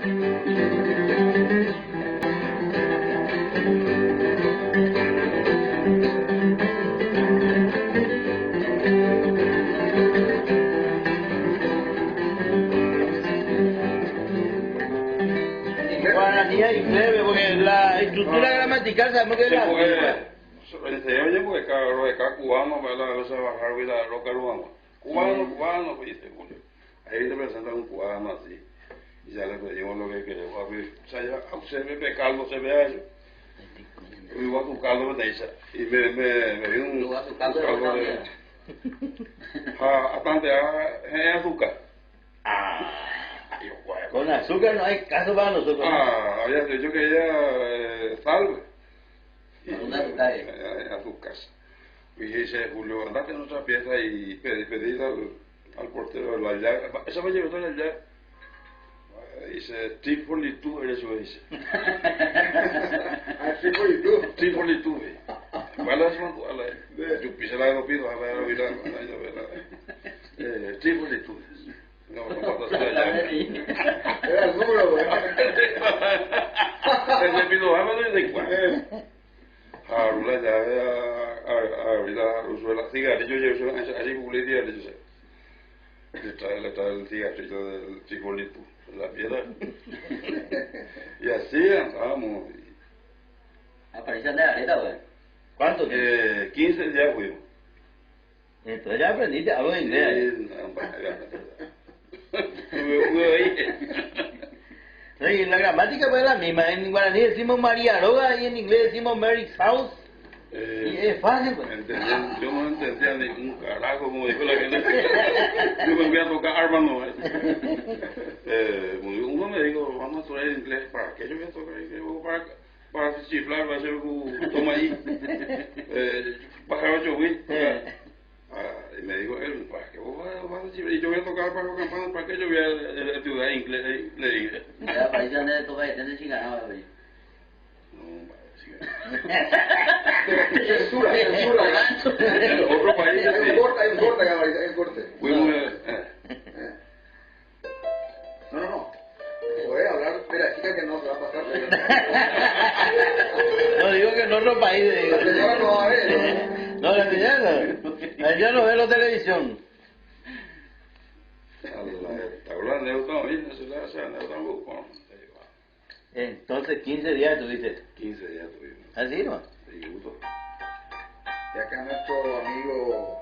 Guaraní y inglés, porque la estructura gramatical sabemos que es la misma. Oye, porque cada cubano, ¿verdad? A veces bajar la roca ruana. Cubano, dice Julio. Ahí te presentan un cubano así. Y ya le pedimos lo que queremos. O sea, ya, usted me caldo, se vea eso. Y voy a tu caldo, me dice. Y me vino un caldo de... Bastante, es azúcar. Con azúcar no hay caso para nosotros. Había dicho que ella salve. Azúcar. Y dice Julio, andate en otra pieza y pedí al portero de la llave. Esa me llevó la llave. Dice, Trípoli tú eres yo, dice. Trípoli tú. Trípoli tú, ¿cuál es la yo pisé la de los pisos, a ver, Trípoli tú. No pasa nada. Era el número, güey. El pido, háblale de cuál. Arula ya abrir la usuela cigarrillo, yo así publicidad, le trae el cigarrillo del chicolito, la piedra. Y así andábamos. Aparecían de areta, güey. ¿Cuánto? 15 días fuimos. Entonces ya aprendiste algo de inglés. No, y la gramática pues es la misma. En guaraní decimos María Roga y en inglés decimos Mary's House. Y es fácil, pues. Yo no entendía ni un carajo, como dijo la gente. Yo me voy a tocar armas, uno me dijo, vamos a estudiar inglés. ¿Para qué yo voy a tocar inglés? Para chiflar, va a ser un toma ahí. Para 8 mil. Y me dijo él, ¿para qué vos vas a chiflar? Y yo voy a tocar para campana, ¿para qué yo voy a estudiar inglés? Le dije. Ya, para allá de tocar, de chicanaba, güey. No, Censura. Otro país. Hay un corte, camarita, hay un corte. No. Podés hablar de la chica que no se va a pasar. No digo que en otro país. Digo. La señora no va a ver. No, la señora no. Ella no ve la televisión. Hablando de también, se le hace a Entonces 15 días tuviste. 15 días tuvimos. ¿Así no? Y acá nuestro amigo,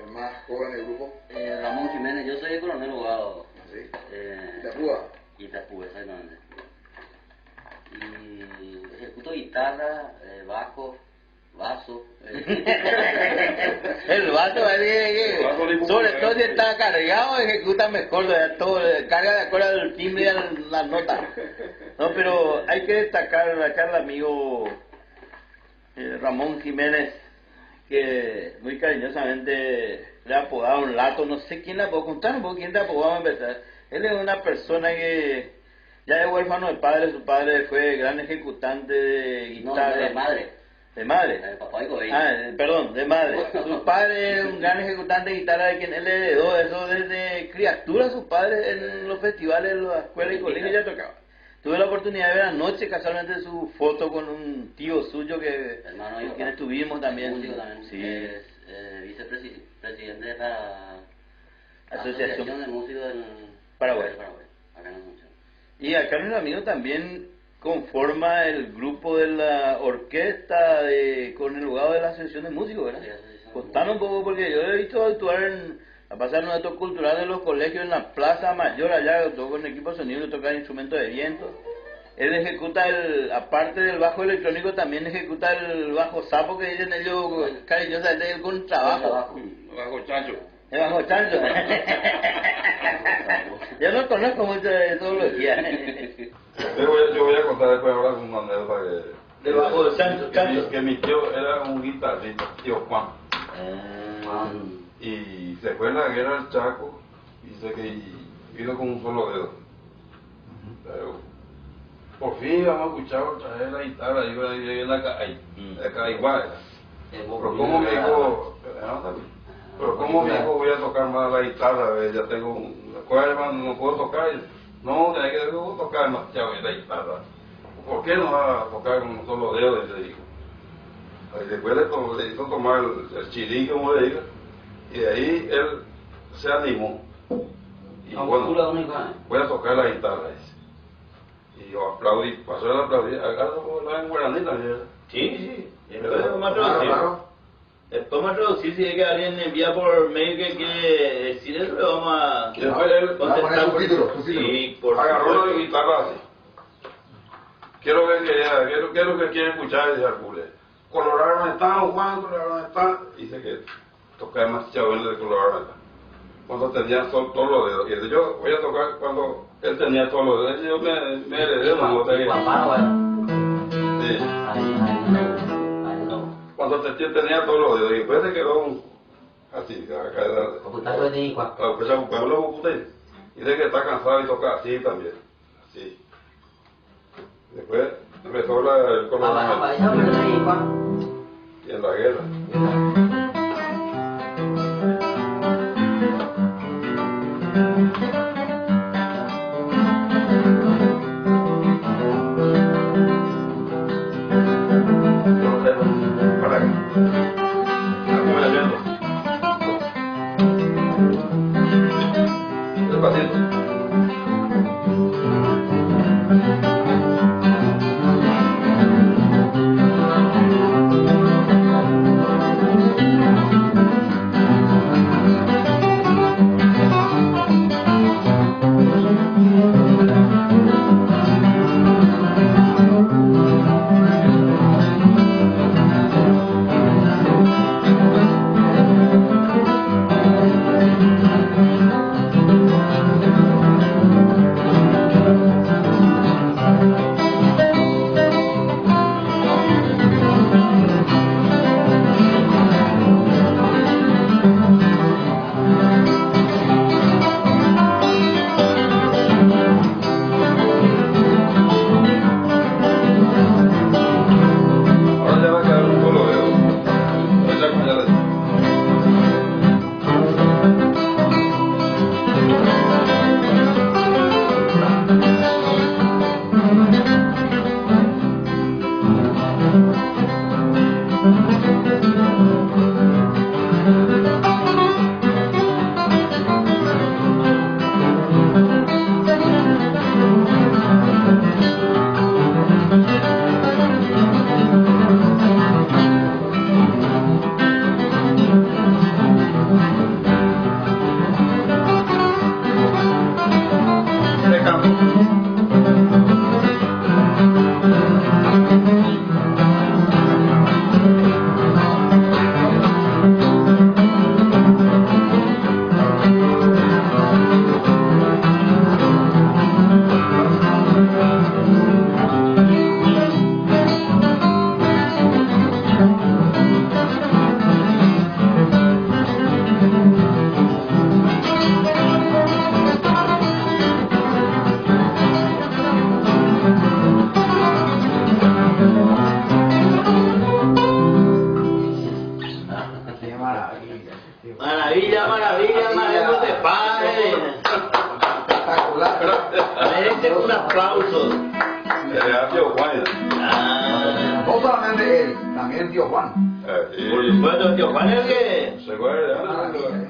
el más joven del grupo. Ramón Jiménez, yo soy el coronel abogado. ¿Sí? Itapúa. Itapúa, exactamente. Y ejecuto guitarra, bajo, vaso. El vaso, sobre todo si está cargado, ejecuta mejor, todo, carga de acuerdo al timbre y a las notas. No, pero hay que destacar acá al amigo Ramón Jiménez, que muy cariñosamente le apodaron Lato, no sé quién le apodó, contar un poco quién le apodó a empezar. Él es una persona que ya es huérfano de padre, su padre fue gran ejecutante de guitarra. No, de madre. ¿De madre? Papá de Cobain. Perdón, de madre. Su padre es un gran ejecutante de guitarra de quien él heredó eso desde criatura. Su padre en los festivales, en la escuela y colegio ya tocaba. Tuve la oportunidad de ver anoche casualmente su foto con un tío suyo que con quien estuvimos también. Músico también. Sí. Es vicepresidente de la Asociación de Músicos del Paraguay. Acá en Asunción. Y acá nuestro amigo también conforma el grupo de la orquesta con el abogado de la Asociación de Músicos, ¿verdad? Sí, Contanos un poco, porque yo he visto actuar a pasar un acto cultural de los colegios en la Plaza Mayor, allá todo con equipo de sonido, tocar instrumentos de viento. Él ejecuta aparte del bajo electrónico, también ejecuta el bajo sapo, que dicen ellos cariñosamente, el contrabajo. Bajo chancho. El bajo chancho. Yo no conozco mucho de zoología. Yo voy a contar después ahora una anécdota Del bajo de chancho. Que mi tío era un guitarrista, tío Juan. Y se fue en la guerra al Chaco y dice que vino con un solo dedo. Pero por fin vamos a escuchar otra vez la guitarra, digo, ahí en la igual. Pero como me dijo, voy a tocar más la guitarra, ya tengo una cuerda, no puedo tocar, No, hay que tocar más llave la guitarra. ¿Por qué no va a tocar con un solo dedo? Y le dijo. Y después le hizo tomar el chirín, como le digo, y de ahí él se animó. Y bueno, voy a tocar la guitarra. Y yo aplaudí, pasó el aplaudir, agarro la en guaraní también. Sí. Entonces vamos a traducir. Después vamos a traducir si hay que alguien envía por mail que quiere decir eso, le vamos a Después él contestar. subtítulos. Sí, por agarró la supuesto. guitarra así. Quiero ver qué es lo que quiere escuchar ese Arcule. Colorado no está, Juan, Colorado no está. Dice que tocar más chabel de Colorado no está. Cuando tenía todos los dedos. Y dice, yo voy a tocar cuando él tenía todos los dedos. Yo me heredé una nota que... Sí. Cuando tenía todos los dedos. Y después se quedó así. Y dice que está cansado y toca así también. Así. Después empezó el colorado. Y en la guerra. Para acá. Despacito. Maravilla, maestro de padre. Espectacular. Merece un aplauso. Tío Juan. No solamente él, también el tío Juan. Por supuesto, tío Juan es el que... ¿Se acuerda?